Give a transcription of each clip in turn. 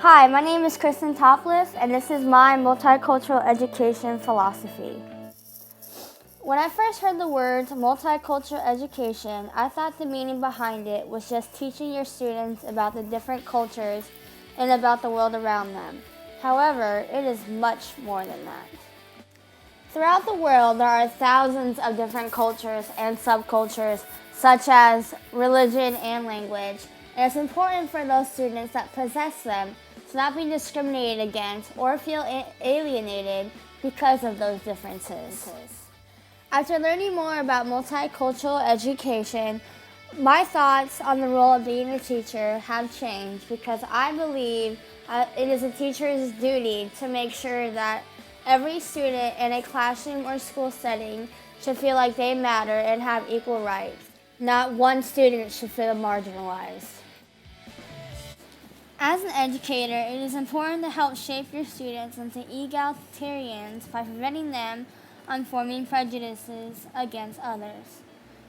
Hi, my name is Krysten Topliff, and this is my multicultural education philosophy. When I first heard the words multicultural education, I thought the meaning behind it was just teaching your students about the different cultures and about the world around them. However, it is much more than that. Throughout the world, there are thousands of different cultures and subcultures, such as religion and language, and it's important for those students that possess them to not be discriminated against or feel alienated because of those differences. After learning more about multicultural education, my thoughts on the role of being a teacher have changed because I believe it is a teacher's duty to make sure that every student in a classroom or school setting should feel like they matter and have equal rights. Not one student should feel marginalized. As an educator, it is important to help shape your students into egalitarians by preventing them on forming prejudices against others.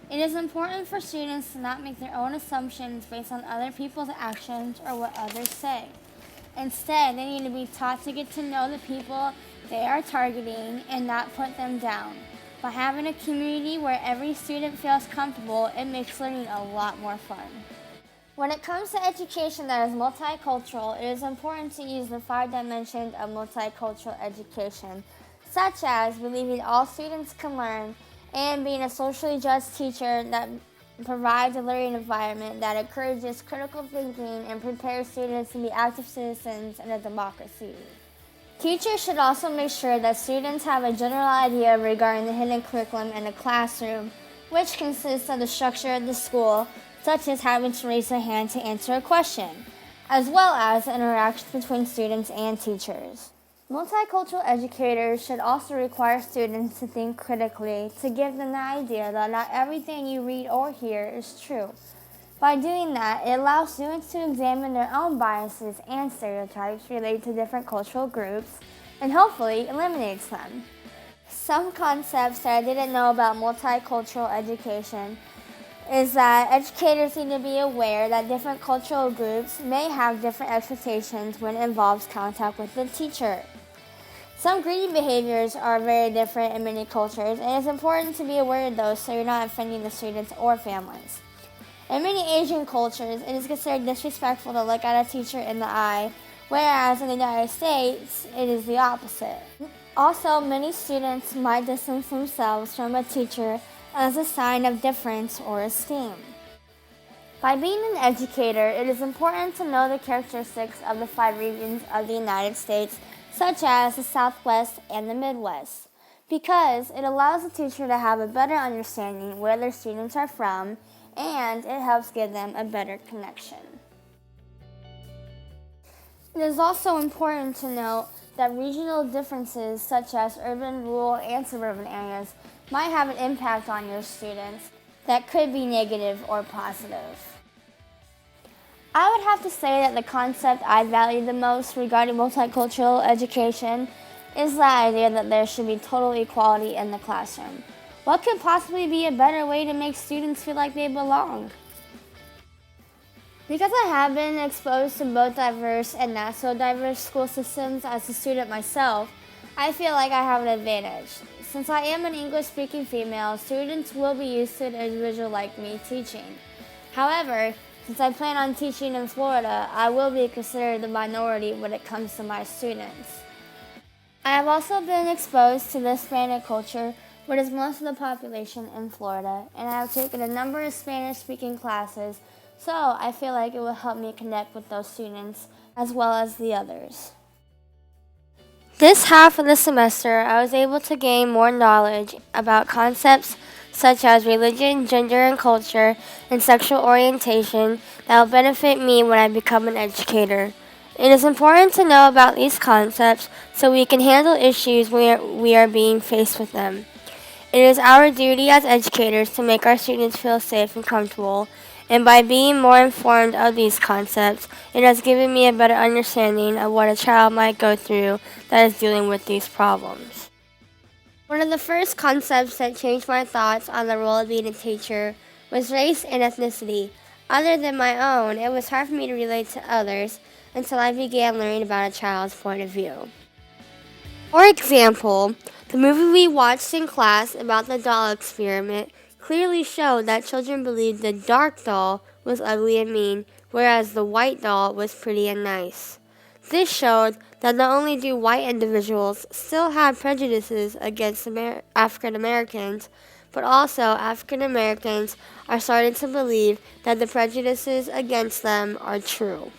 It is important for students to not make their own assumptions based on other people's actions or what others say. Instead, they need to be taught to get to know the people they are targeting and not put them down. By having a community where every student feels comfortable, it makes learning a lot more fun. When it comes to education that is multicultural, it is important to use the 5 dimensions of multicultural education, such as believing all students can learn and being a socially just teacher that provides a learning environment that encourages critical thinking and prepares students to be active citizens in a democracy. Teachers should also make sure that students have a general idea regarding the hidden curriculum in the classroom, which consists of the structure of the school, such as having to raise a hand to answer a question, as well as interactions between students and teachers. Multicultural educators should also require students to think critically to give them the idea that not everything you read or hear is true. By doing that, it allows students to examine their own biases and stereotypes related to different cultural groups and hopefully eliminates them. Some concepts that I didn't know about multicultural education is that educators need to be aware that different cultural groups may have different expectations when it involves contact with the teacher. Some greeting behaviors are very different in many cultures, and it's important to be aware of those so you're not offending the students or families. In many Asian cultures, it is considered disrespectful to look at a teacher in the eye, whereas in the United States, it is the opposite. Also, many students might distance themselves from a teacher as a sign of difference or esteem. By being an educator, it is important to know the characteristics of the 5 regions of the United States, such as the Southwest and the Midwest, because it allows the teacher to have a better understanding where their students are from, and it helps give them a better connection. It is also important to note that regional differences, such as urban, rural, and suburban areas, might have an impact on your students that could be negative or positive. I would have to say that the concept I value the most regarding multicultural education is the idea that there should be total equality in the classroom. What could possibly be a better way to make students feel like they belong? Because I have been exposed to both diverse and not so diverse school systems as a student myself, I feel like I have an advantage. Since I am an English-speaking female, students will be used to an individual like me teaching. However, since I plan on teaching in Florida, I will be considered the minority when it comes to my students. I have also been exposed to the Hispanic culture, which is most of the population in Florida, and I have taken a number of Spanish-speaking classes, so I feel like it will help me connect with those students as well as the others. This half of the semester, I was able to gain more knowledge about concepts such as religion, gender and culture, and sexual orientation that will benefit me when I become an educator. It is important to know about these concepts so we can handle issues when we are being faced with them. It is our duty as educators to make our students feel safe and comfortable, and by being more informed of these concepts, it has given me a better understanding of what a child might go through that is dealing with these problems. One of the first concepts that changed my thoughts on the role of being a teacher was race and ethnicity. Other than my own, it was hard for me to relate to others, until I began learning about a child's point of view. For example, the movie we watched in class about the doll experiment clearly showed that children believed the dark doll was ugly and mean, whereas the white doll was pretty and nice. This showed that not only do white individuals still have prejudices against African Americans, but also African Americans are starting to believe that the prejudices against them are true.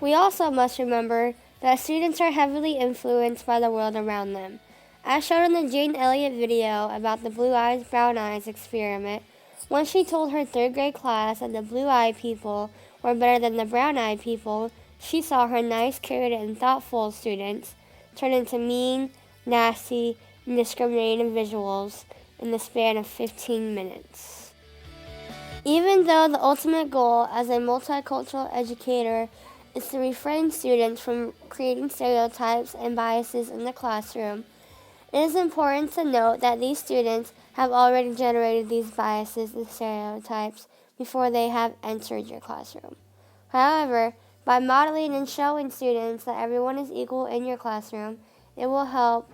We also must remember that students are heavily influenced by the world around them. As shown in the Jane Elliott video about the blue eyes, brown eyes experiment, when she told her third grade class that the blue-eyed people were better than the brown-eyed people, she saw her nice, caring, and thoughtful students turn into mean, nasty, and discriminating individuals in the span of 15 minutes. Even though the ultimate goal as a multicultural educator is to refrain students from creating stereotypes and biases in the classroom, it is important to note that these students have already generated these biases and stereotypes before they have entered your classroom. However, by modeling and showing students that everyone is equal in your classroom, it will help